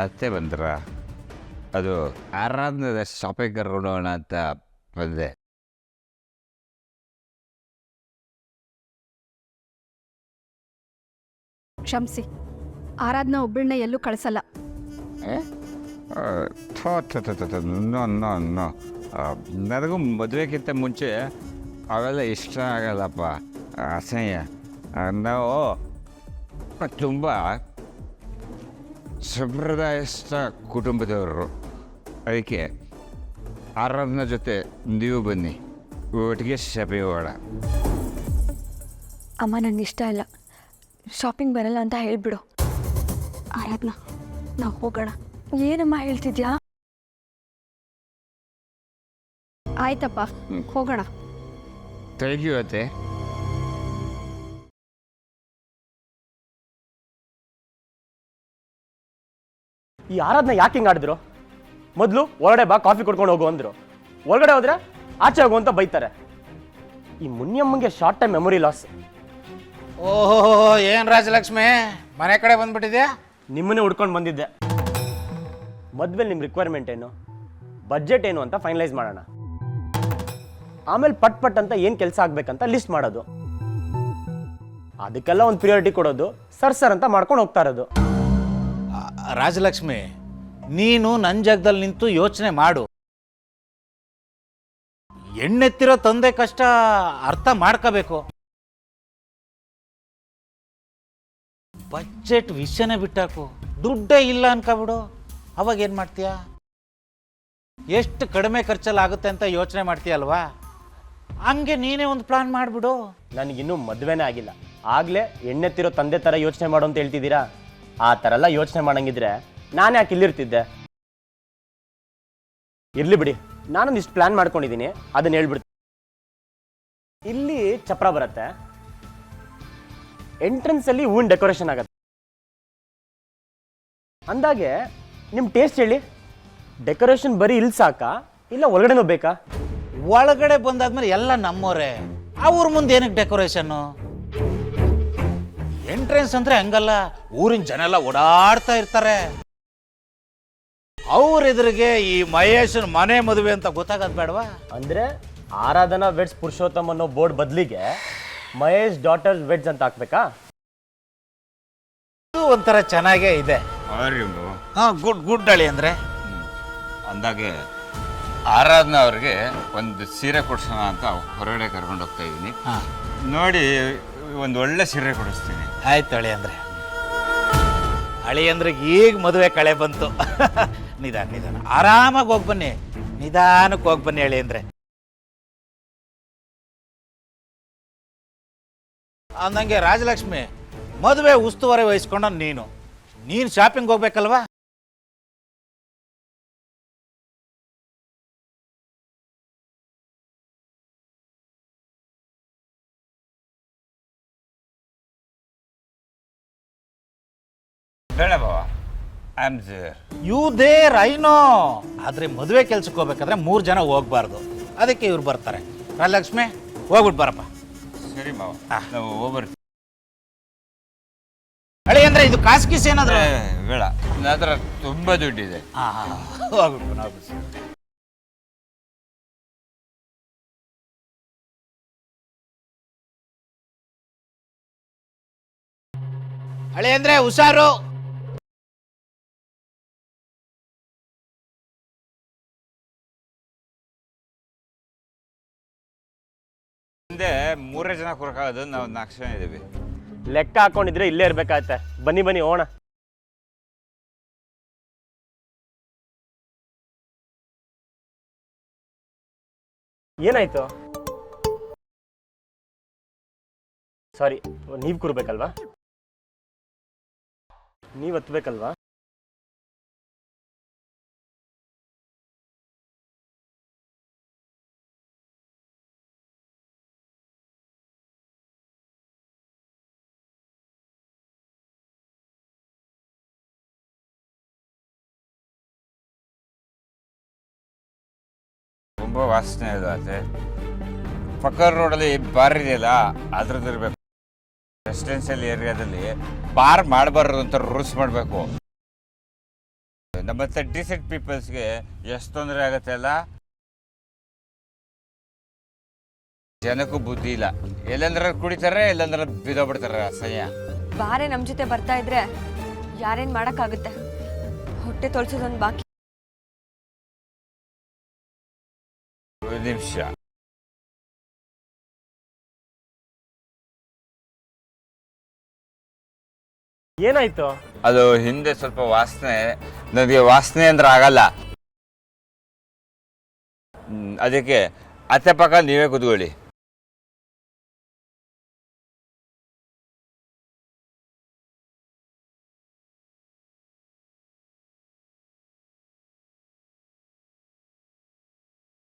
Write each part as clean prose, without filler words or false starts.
ಅತ್ತೆ ಬಂದ್ರ? ಅದು ಆರಾಧನದ ಶಾಪಿಂಗ್ ಕರ್ಕೊಂಡು ಹೋಗೋಣ ಅಂತ ಬಂದೆ. ಕ್ಷಮಿಸಿ, ಆರಾಧನಾ ಒಬ್ಬಳನ್ನ ಎಲ್ಲೂ ಕಳಿಸಲ್ಲ. ನನಗೂ ಮದುವೆಗಿಂತ ಮುಂಚೆ ಅವೆಲ್ಲ ಇಷ್ಟ ಆಗಲ್ಲಪ್ಪ, ಅಸಹ್ಯ. ನಾವು ತುಂಬ ಸಂಪ್ರದಾಯಸ್ಥ ಕುಟುಂಬದವರು. ಅದಕ್ಕೆ ಆರಾಧನಾ ಜೊತೆ ನೀವು ಬನ್ನಿ, ಒಟ್ಟಿಗೆ ಶಾಪಿಂಗ್ ಹೋಗೋಣ. ಅಮ್ಮ ನಂಗೆ ಇಷ್ಟ ಇಲ್ಲ, ಶಾಪಿಂಗ್ ಬರಲ್ಲ ಅಂತ ಹೇಳ್ಬಿಡು. ಆರಾಧನಾ, ನಾವು ಹೋಗೋಣ. ಏನಮ್ಮ ಹೇಳ್ತಿದ್ಯಾ? ಆಯ್ತಪ್ಪ, ಹೋಗೋಣ. ಥ್ಯಾಂಕ್ ಯು ಅತ್ತೆ. ಈ ಆರಾಧನೆ ಯಾಕೆ ಹಿಂಗೆ ಆಡಿದ್ರು? ಮೊದಲು ಹೊರಗಡೆ ಬಾ, ಕಾಫಿ ಕೊಡ್ಕೊಂಡು ಹೋಗು ಅಂದರು. ಒಳಗಡೆ ಹೋದ್ರೆ ಆಚೆ ಹೋಗು ಅಂತ ಬೈತಾರೆ. ಈ ಮುನಿಯಮ್ಮಂಗೆ ಶಾರ್ಟ್ ಟೈಮ್ ಮೆಮೊರಿ ಲಾಸ್. ಓಹೋ, ಏನು ರಾಜಲಕ್ಷ್ಮಿ ಮನೆ ಕಡೆ ಬಂದ್ಬಿಟ್ಟಿದ್ಯಾ? ನಿಮ್ಮನ್ನೇ ಹುಡ್ಕೊಂಡು ಬಂದಿದ್ದೆ. ಮದುವೆ ನಿಮ್ಮ ರಿಕ್ವೈರ್ಮೆಂಟ್ ಏನು, ಬಜೆಟ್ ಏನು ಅಂತ ಫೈನಲೈಸ್ ಮಾಡೋಣ. ಆಮೇಲೆ ಪಟ್ ಪಟ್ ಅಂತ ಏನು ಕೆಲಸ ಆಗ್ಬೇಕಂತ ಲಿಸ್ಟ್ ಮಾಡೋದು. ಅದಕ್ಕೆಲ್ಲ ಒಂದು ಪ್ರಿಯಾರಿಟಿ ಕೊಡೋದು, ಸರ್ ಅಂತ ಮಾಡ್ಕೊಂಡು ಹೋಗ್ತಾ ಇರೋದು. ರಾಜಲಕ್ಷ್ಮಿ, ನೀನು ನನ್ನ ಜಾಗದಲ್ಲಿ ನಿಂತು ಯೋಚನೆ ಮಾಡು. ಎಣ್ಣೆತ್ತಿರೋ ತಂದೆ ಕಷ್ಟ ಅರ್ಥ ಮಾಡ್ಕೋಬೇಕು. ಬಜೆಟ್ ವಿಷಯನೇ ಬಿಟ್ಟಾಕು, ದುಡ್ಡೇ ಇಲ್ಲ ಅನ್ಕೊಬಿಡು. ಅವಾಗ ಏನು ಮಾಡ್ತೀಯ? ಎಷ್ಟು ಕಡಿಮೆ ಖರ್ಚಲ್ಲಿ ಆಗುತ್ತೆ ಅಂತ ಯೋಚನೆ ಮಾಡ್ತೀಯಲ್ವಾ? ಹಂಗೆ ನೀನೇ ಒಂದು ಪ್ಲಾನ್ ಮಾಡಿಬಿಡು. ನನಗಿನ್ನೂ ಮದುವೆನೇ ಆಗಿಲ್ಲ, ಆಗಲೇ ಎಣ್ಣೆತ್ತಿರೋ ತಂದೆ ಥರ ಯೋಚನೆ ಮಾಡು ಅಂತ ಹೇಳ್ತಿದ್ದೀರಾ? ಆ ಥರ ಎಲ್ಲ ಯೋಚನೆ ಮಾಡಂಗಿದ್ರೆ ನಾನು ಯಾಕೆ ಇಲ್ಲಿರ್ತಿದ್ದೆ? ಇರ್ಲಿ ಬಿಡಿ, ನಾನೊಂದಿಷ್ಟು ಪ್ಲಾನ್ ಮಾಡ್ಕೊಂಡಿದ್ದೀನಿ, ಅದನ್ನ ಹೇಳ್ಬಿಡ್ತೀನಿ. ಇಲ್ಲಿ ಚಪ್ರ ಬರುತ್ತೆ, ಎಂಟ್ರೆನ್ಸ್ ಅಲ್ಲಿ ಹೂವಿನ ಡೆಕೋರೇಷನ್ ಆಗತ್ತೆ. ಅಂದಾಗೆ ನಿಮ್ಮ ಟೇಸ್ಟ್ ಹೇಳಿ, ಡೆಕೋರೇಷನ್ ಬರೀ ಇಲ್ಲಿ ಸಾಕಾ ಇಲ್ಲ ಒಳಗಡೆನೂ ಬೇಕಾ? ಒಳಗಡೆ ಬಂದಾದ್ಮೇಲೆ ಎಲ್ಲ ನಮ್ಮೋರೆ, ಅವ್ರ ಮುಂದೆ ಏನಕ್ಕೆ ಡೆಕೋರೇಷನ್ನು? ಎಂಟ್ರೆನ್ಸ್ ಅಂದ್ರೆ ಹಂಗಲ್ಲ, ಊರಿನ ಜನ ಎಲ್ಲ ಓಡಾಡ್ತಾ ಇರ್ತಾರೆ. ಅವ್ರ ಎದುರಿಗೆ ಈ ಮಹೇಶನ್ ಮನೆ ಮದುವೆ ಅಂತ ಗೊತ್ತಾಗದ್ ಬೇಡವಾ? ಅಂದ್ರೆ ಆರಾಧನಾ ವೆಡ್ಸ್ ಪುರುಷೋತ್ತಮ್ ಅನ್ನೋ ಬೋರ್ಡ್ ಬದಲಿಗೆ ಮಹೇಶ್ ಡಾಟರ್ಸ್ ವೆಡ್ಸ್ ಅಂತ ಹಾಕ್ಬೇಕಾ? ಇದು ಒಂಥರ ಚೆನ್ನಾಗೇ ಇದೆ. ಗುಡ್ ಅಳಿ ಅಂದ್ರೆ ಅಂದಾಗೆ ಆರಾಧನಾ ಅವ್ರಿಗೆ ಒಂದು ಸೀರೆ ಕೊಡ್ಸೋಣ ಅಂತ ಹೊರಗಡೆ ಕರ್ಕೊಂಡು ಹೋಗ್ತಾ ಇದ್ದೀನಿ. ನೋಡಿ, ಒಂದು ಒಳ್ಳೆ ಸೀರೆ ಕೊಡಿಸ್ತೀನಿ. ಆಯ್ತು ಅಳಿ ಅಂದ್ರೆ. ಅಳಿ ಅಂದ್ರೆ ಈಗ ಮದುವೆ ಕಳೆ ಬಂತು. ನಿಧಾನ ಆರಾಮಾಗಿ ಹೋಗಿ ಬನ್ನಿ, ನಿಧಾನಕ್ಕೆ ಹೋಗಿ ಬನ್ನಿ ಅಳಿ ಅಂದ್ರೆ. ಅಂದಂಗೆ ರಾಜಲಕ್ಷ್ಮಿ, ಮದುವೆ ಉಸ್ತುವಾರಿ ವಹಿಸ್ಕೊಂಡ ನೀನು ಶಾಪಿಂಗ್ ಹೋಗ್ಬೇಕಲ್ವಾ? ಬೇಡ ಬಾವ, I am there. You there, I know. ಆದ್ರೆ ಮದುವೆ ಕೆಲ್ಸಕ್ಕೆ ಹೋಗ್ಬೇಕಾದ್ರೆ 3 ಜನ ಹೋಗ್ಬಾರ್ದು, ಅದಕ್ಕೆ ಇವ್ರು ಬರ್ತಾರೆ. ರಾಜಲಕ್ಷ್ಮಿ, ಹೋಗ್ಬಿಟ್ಟು ಬರಪ್ಪ. ಸರಿ ಮಾವ, ನಾವು ಹೋಗ್ಬರ್ತೀವಿ. ಅಳಿ ಅಂದ್ರೆ ಇದು ಕಾಸು ಗೀಸ್ ಏನಾದ್ರು? ಬೇಡ, ನನ್ನ ಹತ್ರ ತುಂಬ ದುಡ್ಡಿದೆ. ಹೋಗ್ಬಿಟ್ಟು ಅಳಿ ಅಂದ್ರೆ ಹುಷಾರು. ಹಿಂದೆ 3 ಜನ ಕೊರಕಾಗೋದು, ನಾವು 4 ಜನ ಇದ್ದೀವಿ. ಲೆಕ್ಕ ಹಾಕೊಂಡಿದ್ರೆ ಇಲ್ಲೇ ಇರ್ಬೇಕಾಗತ್ತೆ. ಬನ್ನಿ ಹೋಗೋಣ. ಏನಾಯ್ತು? ಸಾರಿ, ನೀವು ಕೂರ್ಬೇಕಲ್ವಾ? ನೀವು ಹತ್ಬೇಕಲ್ವಾ? ತುಂಬ ವಾಸನೆ ಇದೆ. ಪಕ್ಕ ರೋಡಲ್ಲಿ ಬಾರ್ ಇದೆಯಲ್ಲ, ಅದ್ರದ್ದಿರ್ಬೇಕು. ರೆಸಿಡೆನ್ಷಿಯಲ್ ಏರಿಯಾದಲ್ಲಿ ಬಾರ್ ಮಾಡಬಾರ್ದು ಅಂತ ರೂಲ್ಸ್ ಮಾಡಬೇಕು. ನಮ್ಮ 36 ಪೀಪಲ್ಸ್ಗೆ ಎಷ್ಟು ತೊಂದರೆ ಆಗತ್ತೆ ಅಲ್ಲ. ಜನಕ್ಕೂ ಬುದ್ಧಿ ಇಲ್ಲ, ಎಲ್ಲಂದ್ರೆ ಕುಡಿತಾರೆ, ಎಲ್ಲಂದ್ರೆ ಬಿದ್ದೋಗ್ಬಿಡ್ತಾರೆ. ಅಸಹ್ಯ. ಬಾರೆ ನಮ್ಮ ಜೊತೆ ಬರ್ತಾ ಇದ್ರೆ ಯಾರೇನು ಮಾಡೋಕ್ಕಾಗುತ್ತೆ? ಹೊಟ್ಟೆ ತೊಳ್ಸೋದೊಂದು ಬಾಕಿ. ಒಂದು ನಿಮಿಷ. ಏನಾಯ್ತು? ಅದು ಹಿಂದೆ ಸ್ವಲ್ಪ ವಾಸನೆ, ನನಗೆ ವಾಸನೆ ಅಂದ್ರೆ ಆಗಲ್ಲ. ಅದಕ್ಕೆ ಅತ್ತೆ ಪಕ್ಕ ನೀವೇ ಕೂತ್ಕೊಳ್ಳಿ.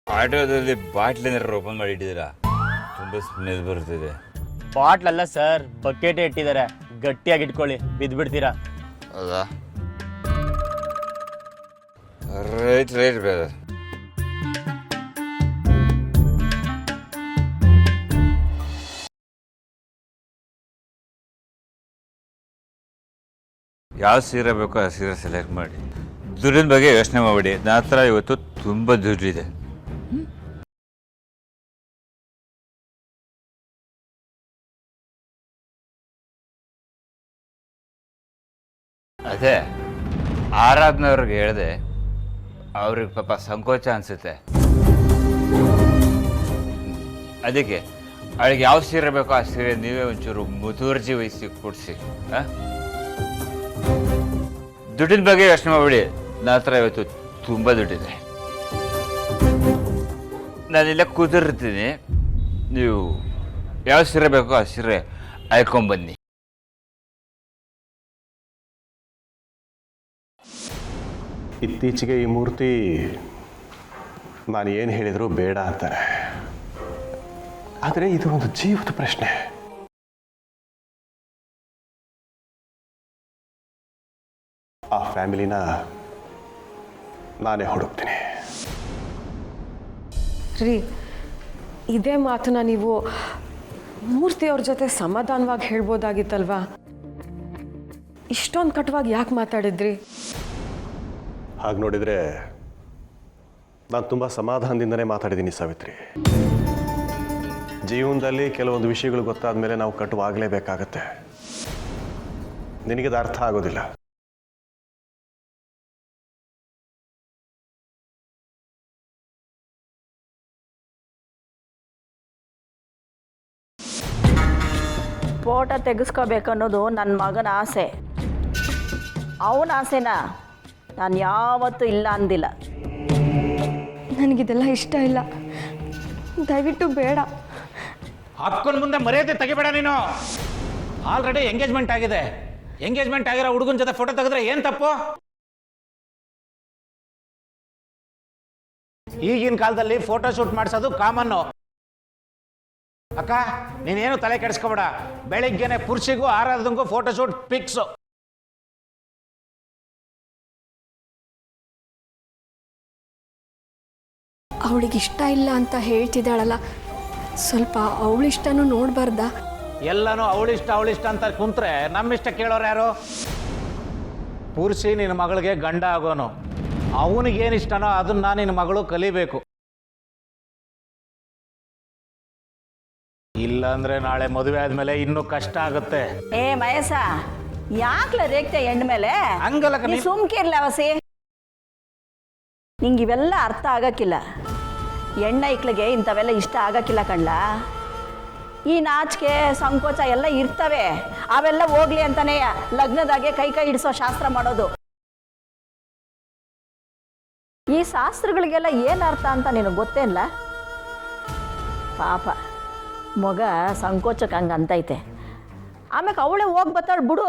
ಆಟೋದಲ್ಲಿ ಬಾಟ್ಲಿ ಏನಾರು ಓಪನ್ ಮಾಡಿ ಇಟ್ಟಿದ್ದೀರಾ? ತುಂಬ ಸ್ಮೆಲ್ ಬರ್ತಿದೆ. ಬಾಟ್ಲಲ್ಲ ಸರ್, ಬಕೆಟೇ ಇಟ್ಟಿದ್ದಾರೆ. ಗಟ್ಟಿಯಾಗಿ ಇಟ್ಕೊಳ್ಳಿ, ಬಿದ್ದುಬಿಡ್ತೀರಾ. ಹೌದಾ? Right right brother. ಯಾವ ಸೀರೆ ಬೇಕೋ ಆ ಸೀರೆ ಸೆಲೆಕ್ಟ್ ಮಾಡಿ. ದುಡ್ಡಿನ ಬಗ್ಗೆ ಯೋಚನೆ ಮಾಡಬೇಡಿ. ನನ್ನ ಹತ್ರ ಇವತ್ತು ತುಂಬ ದುಡ್ಡಿದೆ. ಅದೇ ಆರಾಧನವ್ರಿಗೆ ಹೇಳಿದೆ, ಅವ್ರಿಗೆ ಪಾಪ ಸಂಕೋಚ ಅನಿಸುತ್ತೆ. ಅದಕ್ಕೆ ಅವಳಿಗೆ ಯಾವ ಸೀರೆ ಬೇಕೋ ಆ ಸೀರೆ ನೀವೇ ಒಂಚೂರು ಮುತುವರ್ಜಿ ವಹಿಸಿ ಕೊಡಿಸಿ. ದುಡ್ಡಿನ ಬಗ್ಗೆ ಯೋಚನೆ ಮಾಡಬೇಡಿ. ನನ್ನ ಹತ್ರ ಇವತ್ತು ತುಂಬ ದುಡ್ಡಿದೆ. ನಾನಿಲ್ಲ ಕೂತಿರ್ತೀನಿ, ನೀವು ಯಾವ ಸೀರೆ ಬೇಕೋ ಆ ಸೀರೆ ಆಯ್ಕೊಂಬನ್ನಿ. ಇತ್ತೀಚೆಗೆ ಈ ಮೂರ್ತಿ ನಾನು ಏನು ಹೇಳಿದರೂ ಬೇಡ ಅಂತಾರೆ. ಆದರೆ ಇದು ಒಂದು ಜೀವದ ಪ್ರಶ್ನೆ. ಆ ಫ್ಯಾಮಿಲಿನ ನಾನೇ ಹುಡುಕ್ತೀನಿ. ರೀ, ಇದೇ ಮಾತನ್ನ ನೀವು ಮೂರ್ತಿಯವ್ರ ಜೊತೆ ಸಮಾಧಾನವಾಗಿ ಹೇಳ್ಬೋದಾಗಿತ್ತಲ್ವಾ? ಇಷ್ಟೊಂದು ಕಟುವಾಗಿ ಯಾಕೆ ಮಾತಾಡಿದ್ರಿ? ಹಾಗೆ ನೋಡಿದರೆ ನಾನು ತುಂಬ ಸಮಾಧಾನದಿಂದನೇ ಮಾತಾಡಿದ್ದೀನಿ ಸಾವಿತ್ರಿ. ಜೀವನದಲ್ಲಿ ಕೆಲವೊಂದು ವಿಷಯಗಳು ಗೊತ್ತಾದ ಮೇಲೆ ನಾವು ಕಟುವಾಗಲೇಬೇಕಾಗತ್ತೆ. ನಿನಗದು ಅರ್ಥ ಆಗೋದಿಲ್ಲ. ಫೋಟೋ ತೆಗೆಸ್ಕೋಬೇಕನ್ನೋದು ನನ್ನ ಮಗನ ಆಸೆ. ಅವನ ಆಸೆನ ನಾನು ಯಾವತ್ತೂ ಇಲ್ಲ ಅಂದಿಲ್ಲ. ನನಗಿದೆಲ್ಲ ಇಷ್ಟ ಇಲ್ಲ, ದಯವಿಟ್ಟು ಬೇಡ. ಅಕ್ಕನ ಮುಂದೆ ಮರ್ಯಾದೆ ತೆಗಿಬೇಡ ನೀನು. ಆಲ್ರೆಡಿ ಎಂಗೇಜ್ಮೆಂಟ್ ಆಗಿದೆ. ಎಂಗೇಜ್ಮೆಂಟ್ ಆಗಿರೋ ಹುಡುಗನ ಜೊತೆ ಫೋಟೋ ತೆಗೆದ್ರೆ ಏನು ತಪ್ಪು? ಈಗಿನ ಕಾಲದಲ್ಲಿ ಫೋಟೋ ಶೂಟ್ ಮಾಡಿಸೋದು ಕಾಮನ್ನು. ಅಕ್ಕ, ನೀನೇನು ತಲೆ ಕೆಡಿಸ್ಕೊಬೇಡ. ಬೆಳಿಗ್ಗೆನೆ ಪುರುಷಿಗೂ ಆರಾಧನೆಗೂ ಫೋಟೋ ಶೂಟ್ ಫಿಕ್ಸು. ಅವಳಿಗೆ ಇಷ್ಟ ಇಲ್ಲ ಅಂತ ಹೇಳ್ತಿದ್ದಾಳಲ್ಲ, ಸ್ವಲ್ಪ ಅವಳಿಷ್ಟನೂ ನೋಡಬಾರ್ದಾ? ಎಲ್ಲನೂ ಅವಳಿಷ್ಟ ಅಂತ ಕುಂತ್ರೆ ನಮ್ಮಿಷ್ಟ ಕೇಳೋರು ಯಾರು? ಪುರುಷಿ ನಿನ್ನ ಮಗಳಿಗೆ ಗಂಡ ಆಗೋನು. ಅವನಿಗೇನು ಇಷ್ಟನೋ ಅದನ್ನ ನಿನ್ನ ಮಗಳು ಕಲಿಬೇಕು. ಇಲ್ಲಾಂದ್ರೆ ನಾಳೆ ಮದುವೆ ಆದ್ಮೇಲೆ ಇನ್ನೂ ಕಷ್ಟ ಆಗುತ್ತೆ. ಏ ಮಯಸ, ಯಾಕ್ಲ ರೇಗ್ತೆ ಹೆಣ್ಣು ಮೇಲೆ? ಹಂಗಲ್ಲ ನೀ ಸುಮ್ಕಿರ್ಲ ವಸಿ. ನಿಂಗೆ ಇವೆಲ್ಲ ಅರ್ಥ ಆಗಕ್ಕಿಲ್ಲ. ಹೆಣ್ಣೈಕ್ಳಿಗೆ ಇಂಥವೆಲ್ಲ ಇಷ್ಟ ಆಗಕ್ಕಿಲ್ಲ ಕಣ್ಲ. ಈ ನಾಚಿಕೆ ಸಂಕೋಚ ಎಲ್ಲ ಇರ್ತವೆ. ಅವೆಲ್ಲ ಹೋಗ್ಲಿ ಅಂತಾನೆ ಲಗ್ನದಾಗೆ ಕೈ ಹಿಡಿಸೋ ಶಾಸ್ತ್ರ ಮಾಡೋದು. ಈ ಶಾಸ್ತ್ರಗಳಿಗೆಲ್ಲ ಏನು ಅರ್ಥ ಅಂತ ನಿನಗೆ ಗೊತ್ತೇನಿಲ್ಲ. ಪಾಪ ಮಗ ಸಂಕೋಚಕ್ಕೆ ಹಂಗೆ ಅಂತೈತೆ. ಆಮೇಲೆ ಅವಳೇ ಹೋಗಿ ಬರ್ತಾಳೆ ಬಿಡು.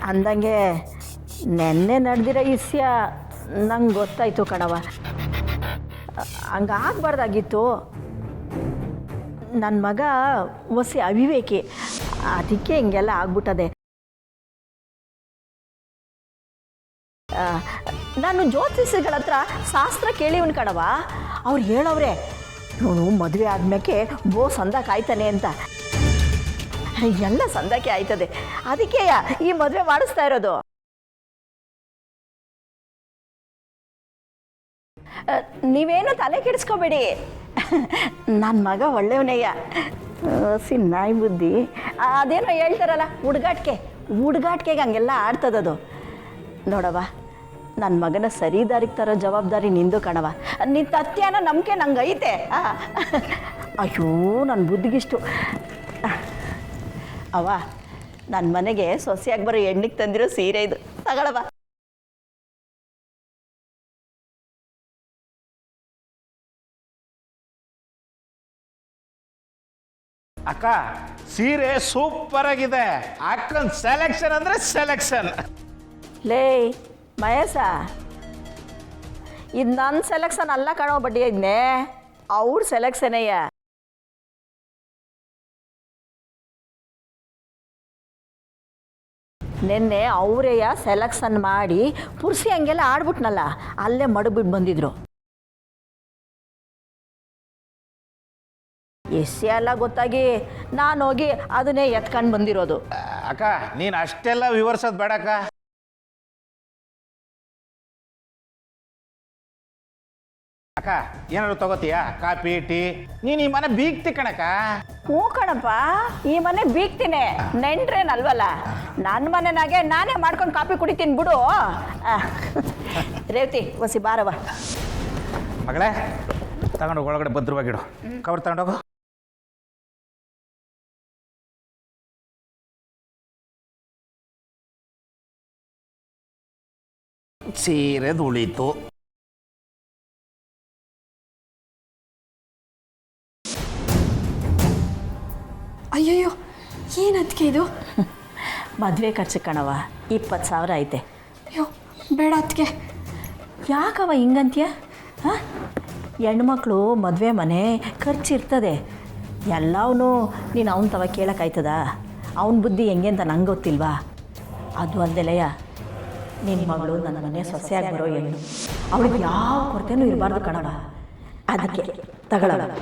ಅಂದಂಗೆ ನೆನ್ನೆ ನಡೆದಿರೋ ವಿಷಯ ನಂಗೆ ಗೊತ್ತಾಯ್ತು ಕಣವ. ಹಂಗಾಗಬಾರ್ದಾಗಿತ್ತು. ನನ್ನ ಮಗ ಒಸಿ ಅವಿವೇಕಿ, ಅದಕ್ಕೆ ಹಿಂಗೆಲ್ಲ ಆಗ್ಬಿಟ್ಟದೆ. ನಾನು ಜ್ಯೋತಿಷಿಗಳ ಹತ್ರ ಶಾಸ್ತ್ರ ಕೇಳಿವನ್ ಕಣವ. ಅವ್ರು ಹೇಳವ್ರೆ, ಇವನು ಮದುವೆ ಆದ್ಮೇಲೆ ಬೋಸ್ ಅಂದ ಕಾಯ್ತಾನೆ ಅಂತ. ಎಲ್ಲ ಸಂದಕ್ಕೆ ಆಯ್ತದೆ, ಅದಕ್ಕೆ ಈ ಮದುವೆ ಮಾಡಿಸ್ತಾ ಇರೋದು. ನೀವೇನು ತಲೆ ಕೆಡಿಸ್ಕೋಬೇಡಿ, ನನ್ನ ಮಗ ಒಳ್ಳೆಯವನೇಯ, ನಾಯಿ ಬುದ್ಧಿ. ಅದೇನೋ ಹೇಳ್ತಾರಲ್ಲ ಹುಡುಗಾಟಿಕೆಗೆ ಹಂಗೆಲ್ಲ ಆಡ್ತದದು. ನೋಡವ, ನನ್ನ ಮಗನ ಸರಿ ದಾರಿಗೆ ತರೋ ಜವಾಬ್ದಾರಿ ನಿಂದು ಕಣವ. ನಿನ್ನ ತತ್ಯಾನ ನಂಬಿಕೆ ನಂಗೆ ಐತೆ. ಅಯ್ಯೋ ನನ್ನ ಬುದ್ಧಿಗಿಷ್ಟು. ಅವ ನನ್ನ ಮನೆಗೆ ಸೊಸೆಯಾಗಿ ಬರೋ ಹೆಣ್ಣಿಗೆ ತಂದಿರೋ ಸೀರೆ ಇದು, ತಗೊಳವ. ಅಕ್ಕ ಸೀರೆ ಸೂಪರ್ ಆಗಿದೆ. ಅಕ್ಕನ ಸೆಲೆಕ್ಷನ್ ಅಂದ್ರೆ ಸೆಲೆಕ್ಷನ್. ಲೇ ಮಹೇಶ, ಇದು ನನ್ನ ಸೆಲೆಕ್ಷನ್ ಅಲ್ಲ ಕಣೋ ಬಡ್ಡಿ, ಇದನ್ನೇ ಅವ್ರ ಸೆಲೆಕ್ಷನೇಯ. ನಿನ್ನೆ ಅವರೇಯ ಸೆಲೆಕ್ಷನ್ ಮಾಡಿ ಪುರ್ಸಿ ಹಂಗೆಲ್ಲ ಆಡ್ಬಿಟ್ನಲ್ಲ, ಅಲ್ಲೇ ಮಡಗ್ಬಿಟ್ಟು ಬಂದಿದ್ರು. ಎಸ್ಸಿ ಎಲ್ಲ ಗೊತ್ತಾಗಿ ನಾನು ಹೋಗಿ ಅದನ್ನೇ ಎತ್ಕೊಂಡು ಬಂದಿರೋದು. ಅಕ್ಕ ನೀನು ಅಷ್ಟೆಲ್ಲ ವಿವರಿಸೋದು ಬೇಡಕ್ಕ. ಅಕ್ಕ ಏನಾದ್ರು ತಗೋತೀಯಾ? Coffee tea? ನೀನು ಈ ಮನೆ ಬೀಗ್ತಿ ಕಣಕ್ಕ. ಹ್ಞೂ ಕಣಪ್ಪ, ಈ ಮನೆ ಬೀಗ್ತೀನಿ, ನೆಂಟ್ರೇನಲ್ವಲ್ಲ. ನನ್ನ ಮನೆನಾಗೆ ನಾನೇ ಮಾಡ್ಕೊಂಡು ಕಾಫಿ ಕುಡಿತೀನಿ ಬಿಡು. ರೇವತಿ ಒಸಿ ಬಾರವ. ಮಗಳೇ ತಗೊಂಡೋಗಿ ಒಳಗಡೆ ಭದ್ರವಾಗಿಡು. ಕವರ್ ತಗೊಂಡೋಗು. ಸೀರೆ ಉಳಿತು. ಅಯ್ಯಯ್ಯೋ, ಏನದಕ್ಕೆ ಇದು? ಮದುವೆ ಖರ್ಚು ಕಣವ, 20,000 ಐತೆ. ಅಯ್ಯೋ ಬೇಡ ಅದಕ್ಕೆ. ಯಾಕವ ಹಿಂಗಂತೀಯ? ಹಾಂ, ಹೆಣ್ಮಕ್ಳು ಮದುವೆ ಮನೆ ಖರ್ಚಿರ್ತದೆ, ಎಲ್ಲವೂ ನೀನು ಅವನ ತವ ಕೇಳೋಕ್ಕಾಯ್ತದ? ಅವನ ಬುದ್ಧಿ ಹೆಂಗೆ ಅಂತ ನಂಗೆ ಗೊತ್ತಿಲ್ವಾ? ಅದು ಅಲ್ದೆಲೆಯ, ನಿನ್ನ ಮಗಳು ನನ್ನ ಮನೆ ಸೊಸೆಯಾಗಿ ಬರೋ ಹೆಣ್ಣು, ಅವಳಿಗೆ ಯಾವ ಕೊರತೆನೂ ಇರಬಾರ್ದು ಕಣವ. ಅದಕ್ಕೆ ತಗೊಳ್ಳವ.